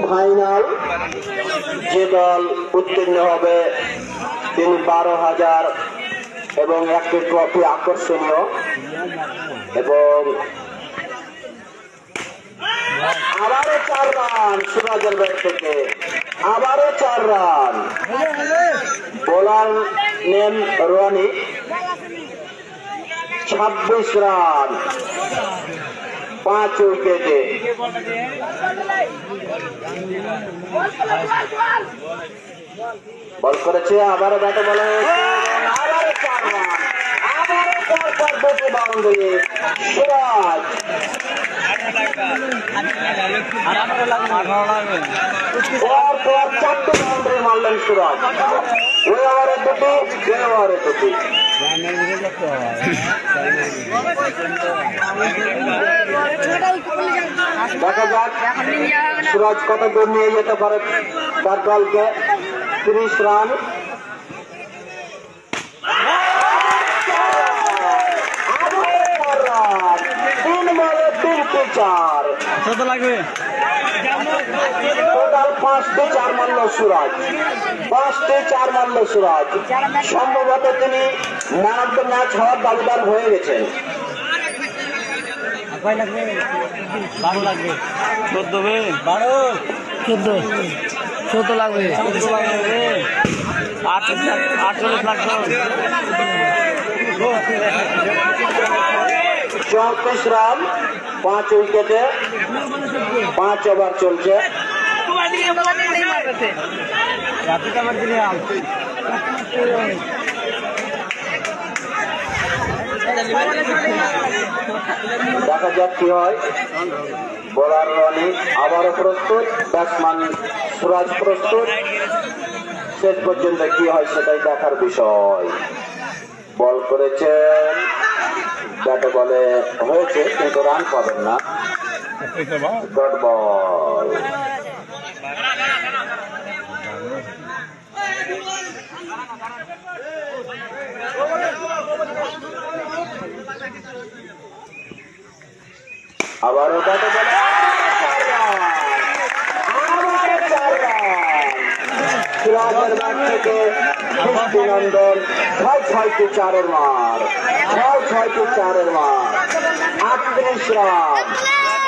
Final যে দল উত্তীর্ণ হবে তিনি 12,000 এবং একটি ট্রফি আকর্ষণীয় এবং আবারও 4 রান সিরাজের ব্যাট থেকে, আবারও 4 run. Bowler name Rony, 26 run 5 উইকেটে। বল করেছে, আবারও ব্যাটে বলে, আবারও 4 রান, আবারও পরপর দুটি বাউন্ডারি সিরাজ। পরপর 4টি বাউন্ডারি মারলেন সিরাজ। ওই ওভারে দুটি, এই ওভারে দুটি। দেখা যাক সিরাজ কত দূর নিয়ে যেতে পারে তার দলকে। 30 রান, 3 বলে 3টি 4। টোটাল 5টি 4 মারল সিরাজ, 5টি 4 মারল সিরাজ। সম্ভবত তিনি ম্যান অফ দ্য ম্যাচ হওয়ার দাবিদার হয়ে গেছেন। 14 লাগবে, 34 রান 5 উইকেটে, 5 ওভার চলছে। দেখা যাক কি হয়। বোলার রনি আবারও প্রস্তুত, ব্যাটসম্যান সিরাজ প্রস্তুত। শেষ পর্যন্ত কি হয় সেটাই দেখার বিষয়। বল করেছেন, ব্যাটে বলে হয়েছে কিন্তু রান পাবেন না। Dot ball. আবারও ব্যাটে বলে, আবারও 4 রান। সিরাজের ব্যাট থেকে দৃষ্টিনন্দন 6টি 4-এর মার, 6টি 4-এর মার। 38 রান,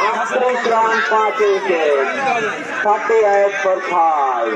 38 রান 5 উইকেট, 38 for 5।